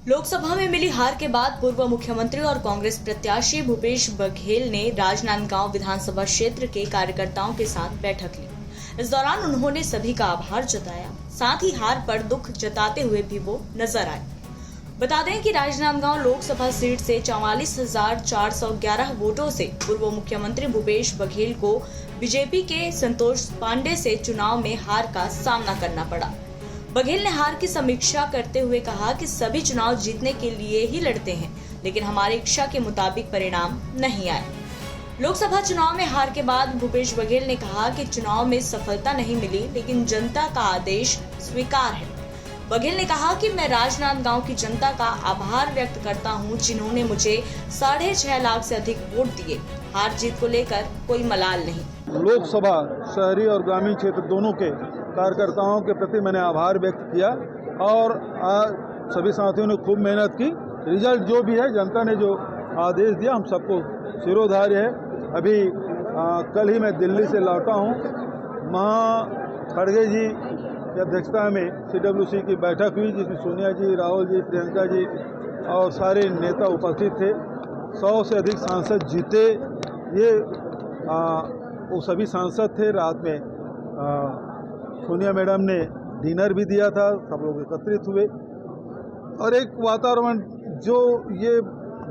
लोकसभा में मिली हार के बाद पूर्व मुख्यमंत्री और कांग्रेस प्रत्याशी भूपेश बघेल ने राजनांदगांव विधानसभा क्षेत्र के कार्यकर्ताओं के साथ बैठक ली। इस दौरान उन्होंने सभी का आभार जताया, साथ ही हार पर दुख जताते हुए भी वो नजर आए। बता दें कि राजनांदगांव लोकसभा सीट से 44,411 वोटों से पूर्व मुख्यमंत्री भूपेश बघेल को बीजेपी के संतोष पांडे से चुनाव में हार का सामना करना पड़ा। बघेल ने हार की समीक्षा करते हुए कहा कि सभी चुनाव जीतने के लिए ही लड़ते हैं, लेकिन हमारी इच्छा के मुताबिक परिणाम नहीं आए। लोकसभा चुनाव में हार के बाद भूपेश बघेल ने कहा कि चुनाव में सफलता नहीं मिली, लेकिन जनता का आदेश स्वीकार है। बघेल ने कहा कि मैं राजनांदगांव की जनता का आभार व्यक्त करता हूं, जिन्होंने मुझे 6.5 लाख से अधिक वोट दिए। हार जीत को लेकर कोई मलाल नहीं। लोकसभा शहरी और ग्रामीण क्षेत्र दोनों के कार्यकर्ताओं के प्रति मैंने आभार व्यक्त किया और सभी साथियों ने खूब मेहनत की। रिजल्ट जो भी है, जनता ने जो आदेश दिया, हम सबको शिरोधार्य है। अभी कल ही मैं दिल्ली से लौटा हूँ। वहाँ खड़गे जी की अध्यक्षता में CWC की बैठक हुई, जिसमें सोनिया जी, राहुल जी, प्रियंका जी और सारे नेता उपस्थित थे। 100 से अधिक सांसद जीते। ये वो सभी सांसद थे। रात में सोनिया मैडम ने डिनर भी दिया था, सब लोग एकत्रित हुए और एक वातावरण जो ये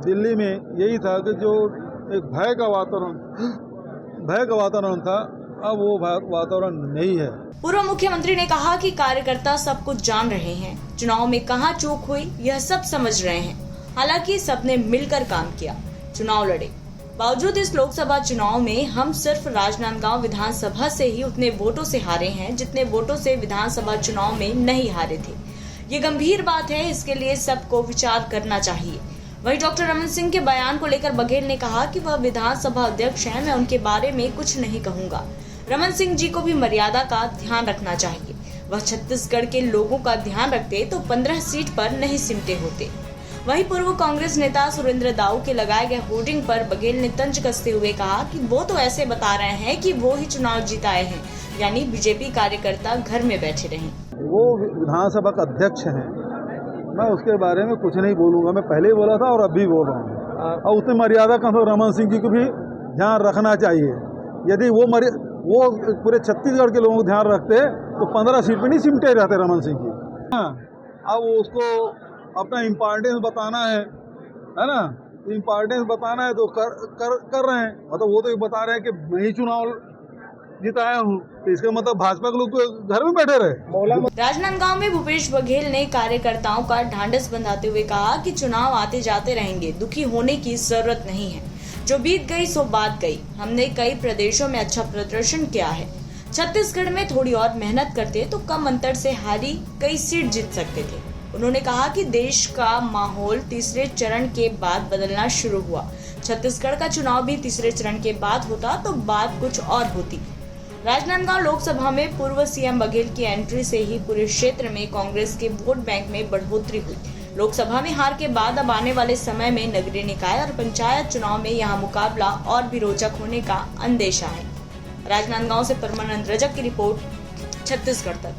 दिल्ली में यही था कि जो एक भय का वातावरण था, अब वो वातावरण नहीं है। पूर्व मुख्यमंत्री ने कहा कि कार्यकर्ता सब कुछ जान रहे हैं, चुनाव में कहां चूक हुई यह सब समझ रहे हैं। हालांकि सबने मिलकर काम किया, चुनाव लड़े। बावजूद इस लोकसभा चुनाव में हम सिर्फ राजनांदगांव विधानसभा से ही उतने वोटों से हारे हैं जितने वोटों से विधानसभा चुनाव में नहीं हारे थे। ये गंभीर बात है, इसके लिए सबको विचार करना चाहिए। वहीं डॉक्टर रमन सिंह के बयान को लेकर बघेल ने कहा कि वह विधानसभा अध्यक्ष हैं, मैं उनके बारे में कुछ नहीं कहूंगा। रमन सिंह जी को भी मर्यादा का ध्यान रखना चाहिए। वह छत्तीसगढ़ के लोगों का ध्यान रखते तो 15 सीट पर नहीं सिमटे होते। वहीं पूर्व कांग्रेस नेता सुरेंद्र दाऊ के लगाए गए होर्डिंग पर बघेल ने तंज कसते हुए कहा कि वो तो ऐसे बता रहे हैं कि वो ही चुनाव जिताए हैं, यानी बीजेपी कार्यकर्ता घर में बैठे रहें। वो विधानसभा का अध्यक्ष हैं, मैं उसके बारे में कुछ नहीं बोलूँगा। मैं पहले ही बोला था और अब भी बोल रहा हूँ। और उतनी मर्यादा का रमन सिंह जी को भी ध्यान रखना चाहिए। यदि वो पूरे छत्तीसगढ़ के लोगों को ध्यान रखते तो 15 सीट पे नहीं सिमटे रहते रमन सिंह जी। अब उसको अपना इम्पोर्टेंस बताना है ना? इम्पोर्टेंस बताना है तो कर रहे हैं। मतलब वो तो बता रहे हैं कि मैं ही चुनाव जिताया हूँ, तो इसका मतलब भाजपा के लोग तो घर में बैठे रहे। राजनांदगांव में भूपेश बघेल ने कार्यकर्ताओं का ढांढस बंधाते हुए कहा कि चुनाव आते जाते रहेंगे, दुखी होने की जरूरत नहीं है। जो बीत गई सो बात गई। हमने कई प्रदेशों में अच्छा प्रदर्शन किया है। छत्तीसगढ़ में थोड़ी और मेहनत करते तो कम अंतर से हारी कई सीट जीत सकते थे। उन्होंने कहा कि देश का माहौल तीसरे चरण के बाद बदलना शुरू हुआ। छत्तीसगढ़ का चुनाव भी तीसरे चरण के बाद होता तो बात कुछ और होती। राजनांदगांव लोकसभा में पूर्व सीएम बघेल की एंट्री से ही पूरे क्षेत्र में कांग्रेस के वोट बैंक में बढ़ोतरी हुई। लोकसभा में हार के बाद अब आने वाले समय में नगरीय निकाय और पंचायत चुनाव में यहां मुकाबला और भी रोचक होने का अंदेशा है। राजनांदगांव से परमानंद रजक की रिपोर्ट, छत्तीसगढ़ तक।